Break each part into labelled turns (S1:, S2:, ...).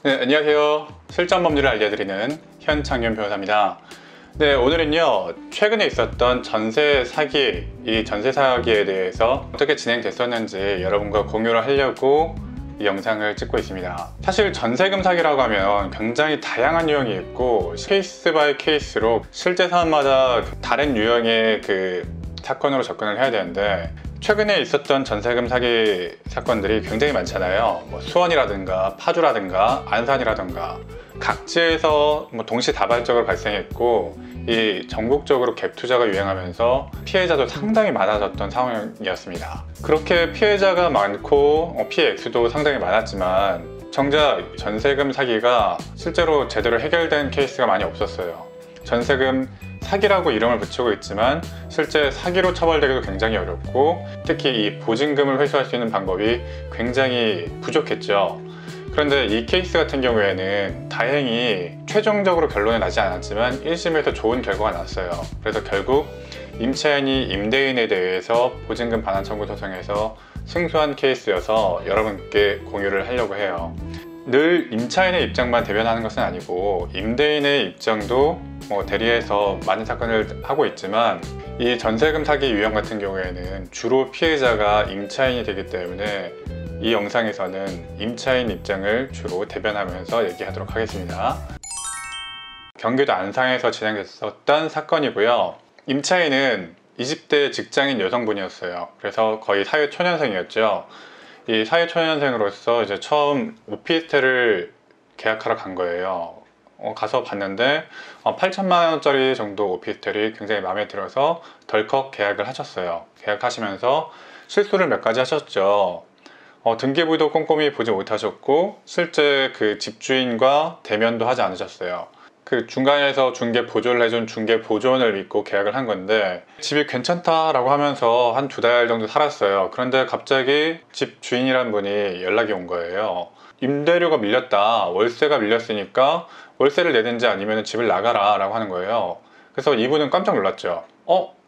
S1: 네, 안녕하세요. 실전 법률을 알려드리는 현창윤 변호사입니다. 네, 오늘은요, 최근에 있었던 전세 사기, 이 전세 사기에 대해서 어떻게 진행됐었는지 여러분과 공유를 하려고 이 영상을 찍고 있습니다. 사실 전세금 사기라고 하면 굉장히 다양한 유형이 있고 케이스 바이 케이스로 실제 사안마다 다른 유형의 사건으로 접근을 해야 되는데, 최근에 있었던 전세금 사기 사건들이 굉장히 많잖아요. 수원이라든가 파주라든가 안산이라든가 각지에서 동시다발적으로 발생했고, 이 전국적으로 갭 투자가 유행하면서 피해자도 상당히 많아졌던 상황이었습니다. 그렇게 피해자가 많고 피해 액수도 상당히 많았지만 정작 전세금 사기가 실제로 제대로 해결된 케이스가 많이 없었어요. 전세금 사기라고 이름을 붙이고 있지만 실제 사기로 처벌되기도 굉장히 어렵고, 특히 이 보증금을 회수할 수 있는 방법이 굉장히 부족했죠. 그런데 이 케이스 같은 경우에는 다행히 최종적으로 결론이 나지 않았지만 1심에서 좋은 결과가 났어요. 그래서 결국 임차인이 임대인에 대해서 보증금 반환 청구 소송에서 승소한 케이스여서 여러분께 공유를 하려고 해요. 늘 임차인의 입장만 대변하는 것은 아니고 임대인의 입장도 대리해서 많은 사건을 하고 있지만, 이 전세금 사기 유형 같은 경우에는 주로 피해자가 임차인이 되기 때문에 이 영상에서는 임차인 입장을 주로 대변하면서 얘기하도록 하겠습니다. 경기도 안산에서 진행됐었던 사건이고요. 임차인은 20대 직장인 여성분이었어요. 그래서 거의 사회초년생이었죠. 이 사회초년생으로서 이제 처음 오피스텔을 계약하러 간 거예요. 가서 봤는데 8천만 원짜리 정도 오피스텔이 굉장히 마음에 들어서 덜컥 계약을 하셨어요. 계약하시면서 실수를 몇 가지 하셨죠. 등기부도 꼼꼼히 보지 못하셨고, 실제 그 집주인과 대면도 하지 않으셨어요. 그 중간에서 중개 보조를 해준 중개 보조원을 믿고 계약을 한 건데, 집이 괜찮다라고 하면서 한 2달 정도 살았어요. 그런데 갑자기 집주인이란 분이 연락이 온 거예요. 임대료가 밀렸다, 월세가 밀렸으니까 월세를 내든지 아니면 집을 나가라 라고 하는 거예요. 그래서 이분은 깜짝 놀랐죠.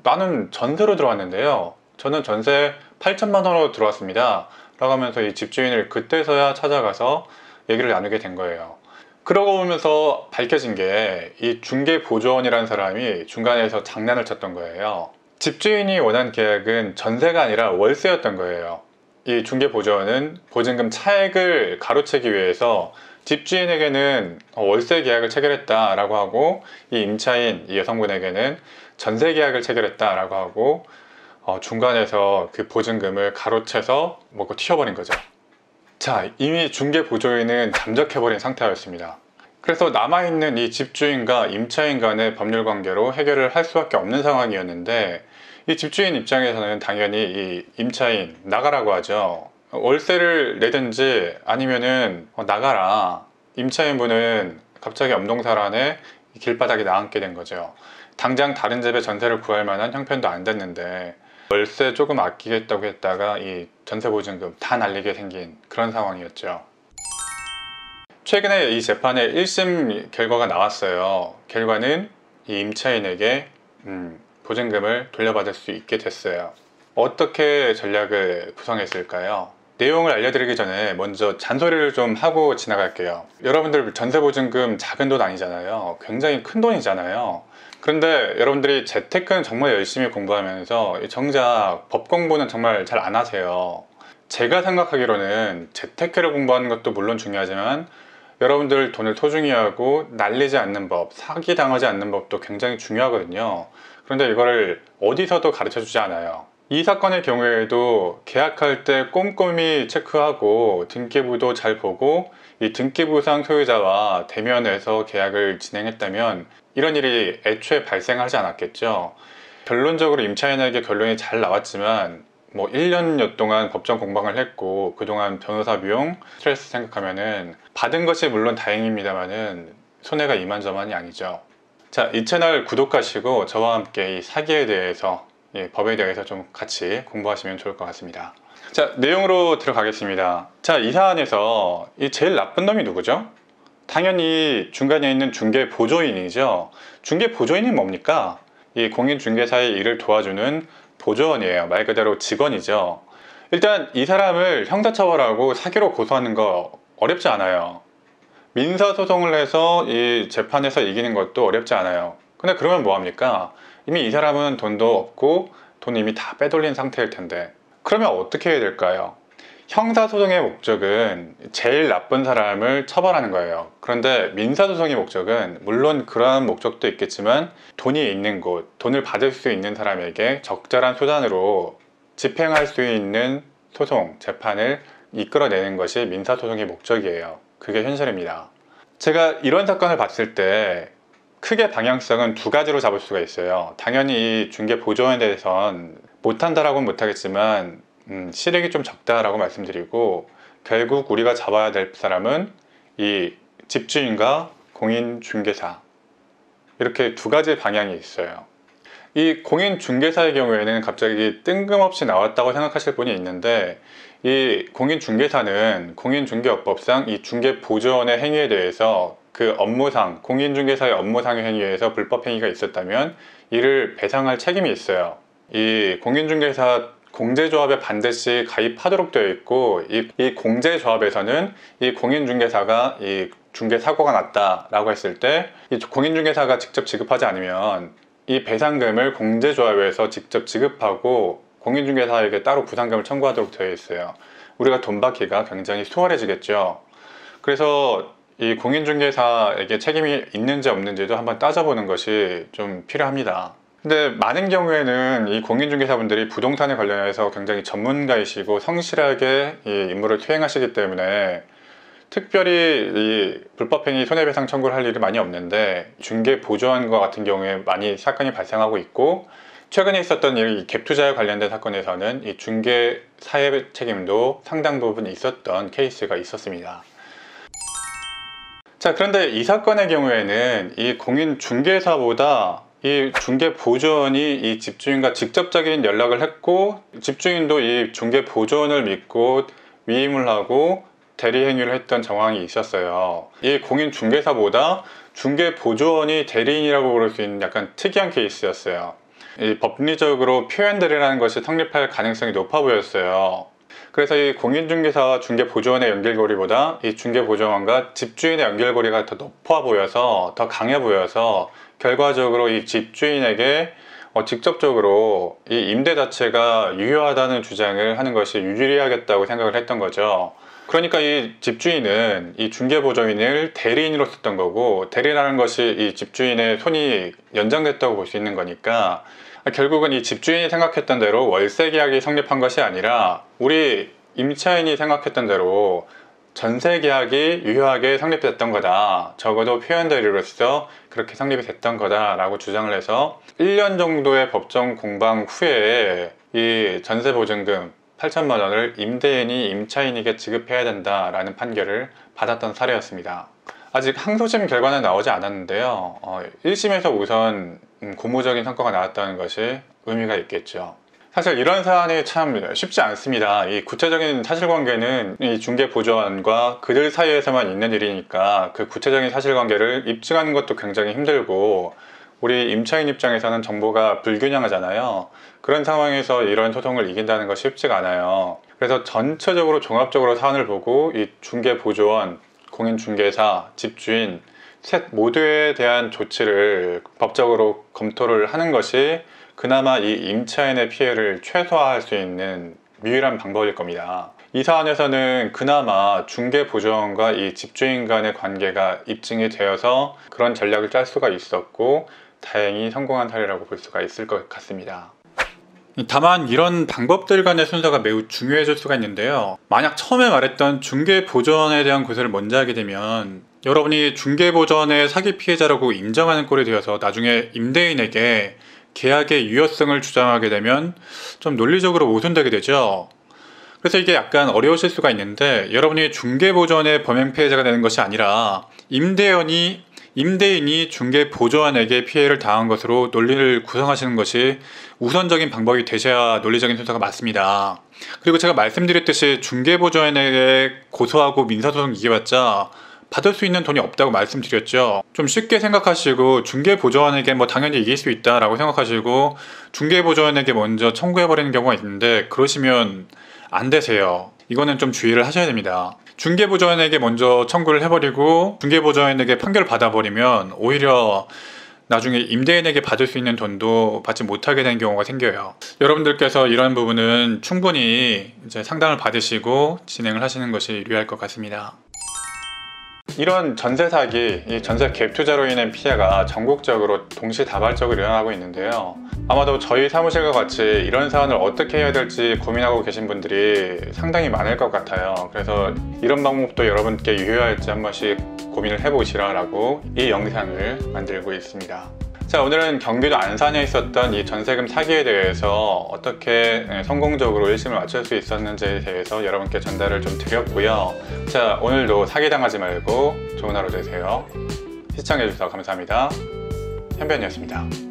S1: 나는 전세로 들어왔는데요, 저는 전세 8천만 원으로 들어왔습니다 라고 하면서 이 집주인을 그때서야 찾아가서 얘기를 나누게 된 거예요. 그러고 보면서 밝혀진 게, 이 중개보조원이라는 사람이 중간에서 장난을 쳤던 거예요. 집주인이 원한 계약은 전세가 아니라 월세였던 거예요. 이 중개보조원은 보증금 차액을 가로채기 위해서 집주인에게는 월세 계약을 체결했다라고 하고, 이 임차인, 이 여성분에게는 전세 계약을 체결했다라고 하고, 중간에서 그 보증금을 가로채서 먹고 튀어버린 거죠. 자, 이미 중개보조인은 잠적해버린 상태였습니다. 그래서 남아있는 이 집주인과 임차인 간의 법률관계로 해결을 할 수밖에 없는 상황이었는데, 이 집주인 입장에서는 당연히 이 임차인 나가라고 하죠. 월세를 내든지 아니면은 나가라. 임차인분은 갑자기 엄동설안에 길바닥에 나앉게 된 거죠. 당장 다른 집에 전세를 구할 만한 형편도 안 됐는데 월세 조금 아끼겠다고 했다가 이 전세보증금 다 날리게 생긴 그런 상황이었죠. 최근에 이 재판의 1심 결과가 나왔어요. 결과는 이 임차인에게 보증금을 돌려받을 수 있게 됐어요. 어떻게 전략을 구성했을까요? 내용을 알려드리기 전에 먼저 잔소리를 좀 하고 지나갈게요. 여러분들 전세보증금 작은 돈 아니잖아요. 굉장히 큰 돈이잖아요. 그런데 여러분들이 재테크는 정말 열심히 공부하면서 정작 법 공부는 정말 잘 안 하세요. 제가 생각하기로는 재테크를 공부하는 것도 물론 중요하지만 여러분들 돈을 소중히 하고 날리지 않는 법, 사기당하지 않는 법도 굉장히 중요하거든요. 그런데 이거를 어디서도 가르쳐 주지 않아요. 이 사건의 경우에도 계약할 때 꼼꼼히 체크하고 등기부도 잘 보고 이 등기부상 소유자와 대면해서 계약을 진행했다면 이런 일이 애초에 발생하지 않았겠죠. 결론적으로 임차인에게 결론이 잘 나왔지만 1년여 동안 법정 공방을 했고 그동안 변호사 비용, 스트레스 생각하면은 받은 것이 물론 다행입니다만은 손해가 이만저만이 아니죠. 자, 이 채널 구독하시고 저와 함께 이 사기에 대해서, 법에 대해서 좀 같이 공부하시면 좋을 것 같습니다. 자, 내용으로 들어가겠습니다. 자, 이 사안에서 이 제일 나쁜 놈이 누구죠? 당연히 중간에 있는 중개보조인이죠. 중개보조인이 뭡니까? 이 공인중개사의 일을 도와주는 보조원이에요. 말 그대로 직원이죠. 일단 이 사람을 형사처벌하고 사기로 고소하는 거 어렵지 않아요. 민사소송을 해서 이 재판에서 이기는 것도 어렵지 않아요. 근데 그러면 뭐합니까? 이미 이 사람은 돈도 없고 돈 이미 다 빼돌린 상태일 텐데, 그러면 어떻게 해야 될까요? 형사소송의 목적은 제일 나쁜 사람을 처벌하는 거예요. 그런데 민사소송의 목적은 물론 그러한 목적도 있겠지만 돈이 있는 곳, 돈을 받을 수 있는 사람에게 적절한 수단으로 집행할 수 있는 소송, 재판을 이끌어내는 것이 민사소송의 목적이에요. 그게 현실입니다. 제가 이런 사건을 봤을 때 크게 방향성은 두 가지로 잡을 수가 있어요. 당연히 이 중개보조원에 대해선 못한다라고는 못하겠지만 실익이 좀 적다라고 말씀드리고, 결국 우리가 잡아야 될 사람은 이 집주인과 공인중개사, 이렇게 두 가지 방향이 있어요. 이 공인중개사의 경우에는 갑자기 뜬금없이 나왔다고 생각하실 분이 있는데, 이 공인중개사는 공인중개업법상 이 중개보조원의 행위에 대해서 그 업무상, 공인중개사의 업무상의 행위에서 불법행위가 있었다면 이를 배상할 책임이 있어요. 이 공인중개사 공제조합에 반드시 가입하도록 되어 있고, 이 공제조합에서는 이 공인중개사가 이 중개사고가 났다라고 했을 때 이 공인중개사가 직접 지급하지 않으면 이 배상금을 공제조합에서 직접 지급하고 공인중개사에게 따로 부담금을 청구하도록 되어 있어요. 우리가 돈 받기가 굉장히 수월해지겠죠. 그래서 이 공인중개사에게 책임이 있는지 없는지도 한번 따져보는 것이 좀 필요합니다. 근데 많은 경우에는 이 공인중개사분들이 부동산에 관련해서 굉장히 전문가이시고 성실하게 이 임무를 수행하시기 때문에 특별히 이 불법행위 손해배상 청구를 할 일이 많이 없는데, 중개보조원과 같은 경우에 많이 사건이 발생하고 있고, 최근에 있었던 이 갭투자에 관련된 사건에서는 이 중개사의 책임도 상당 부분 있었던 케이스가 있었습니다. 자, 그런데 이 사건의 경우에는 이 공인중개사보다 이 중개보조원이 이 집주인과 직접적인 연락을 했고, 집주인도 이 중개보조원을 믿고 위임을 하고 대리행위를 했던 정황이 있었어요. 이 공인중개사보다 중개보조원이 대리인이라고 부를 수 있는 약간 특이한 케이스였어요. 이 법리적으로 표현대리라는 것이 성립할 가능성이 높아 보였어요. 그래서 이 공인중개사와 중개보조원의 연결고리보다 이 중개보조원과 집주인의 연결고리가 더 높아 보여서, 더 강해 보여서 결과적으로 이 집주인에게 직접적으로 이 임대 자체가 유효하다는 주장을 하는 것이 유리하겠다고 생각을 했던 거죠. 그러니까 이 집주인은 이 중개보조인을 대리인으로 썼던 거고, 대리라는 것이 이 집주인의 손이 연장됐다고 볼 수 있는 거니까, 결국은 이 집주인이 생각했던 대로 월세 계약이 성립한 것이 아니라 우리 임차인이 생각했던 대로 전세 계약이 유효하게 성립됐던 거다, 적어도 표현대리로서 그렇게 성립이 됐던 거다 라고 주장을 해서 1년 정도의 법정 공방 후에 이 전세보증금 8천만 원을 임대인이 임차인에게 지급해야 된다라는 판결을 받았던 사례였습니다. 아직 항소심 결과는 나오지 않았는데요. 1심에서 우선 고무적인 성과가 나왔다는 것이 의미가 있겠죠. 사실 이런 사안이 참 쉽지 않습니다. 이 구체적인 사실관계는 이 중개보조원과 그들 사이에서만 있는 일이니까 그 구체적인 사실관계를 입증하는 것도 굉장히 힘들고, 우리 임차인 입장에서는 정보가 불균형하잖아요. 그런 상황에서 이런 소송을 이긴다는 것이 쉽지가 않아요. 그래서 전체적으로 종합적으로 사안을 보고 이 중개보조원, 공인중개사, 집주인 셋 모두에 대한 조치를 법적으로 검토를 하는 것이 그나마 이 임차인의 피해를 최소화할 수 있는 유일한 방법일 겁니다. 이 사안에서는 그나마 중개보조원과 이 집주인 간의 관계가 입증이 되어서 그런 전략을 짤 수가 있었고, 다행히 성공한 사례라고 볼 수가 있을 것 같습니다. 다만 이런 방법들 간의 순서가 매우 중요해질 수가 있는데요. 만약 처음에 말했던 중개보조원에 대한 고소를 먼저 하게 되면 여러분이 중개보조원의 사기 피해자라고 인정하는 꼴이 되어서 나중에 임대인에게 계약의 유효성을 주장하게 되면 좀 논리적으로 모순되게 되죠. 그래서 이게 약간 어려우실 수가 있는데, 여러분이 중개보조원의 범행 피해자가 되는 것이 아니라 임대인이 중개보조원에게 피해를 당한 것으로 논리를 구성하시는 것이 우선적인 방법이 되셔야 논리적인 순서가 맞습니다. 그리고 제가 말씀드렸듯이 중개보조원에게 고소하고 민사소송 이겨봤자 받을 수 있는 돈이 없다고 말씀드렸죠. 좀 쉽게 생각하시고 중개보조원에게 뭐 당연히 이길 수 있다라고 생각하시고 중개보조원에게 먼저 청구해버리는 경우가 있는데, 그러시면 안 되세요. 이거는 좀 주의를 하셔야 됩니다. 중개보조원에게 먼저 청구를 해버리고 중개보조원에게 판결을 받아버리면 오히려 나중에 임대인에게 받을 수 있는 돈도 받지 못하게 되는 경우가 생겨요. 여러분들께서 이런 부분은 충분히 이제 상담을 받으시고 진행을 하시는 것이 유리할 것 같습니다. 이런 전세 사기, 이 전세 갭 투자로 인한 피해가 전국적으로 동시다발적으로 일어나고 있는데요. 아마도 저희 사무실과 같이 이런 사안을 어떻게 해야 될지 고민하고 계신 분들이 상당히 많을 것 같아요. 그래서 이런 방법도 여러분께 유효할지 한 번씩 고민을 해보시라고 이 영상을 만들고 있습니다. 자, 오늘은 경기도 안산에 있었던 이 전세금 사기에 대해서 어떻게 성공적으로 1심을 맞출 수 있었는지에 대해서 여러분께 전달을 좀 드렸고요. 자, 오늘도 사기당하지 말고 좋은 하루 되세요. 시청해주셔서 감사합니다. 현변이었습니다.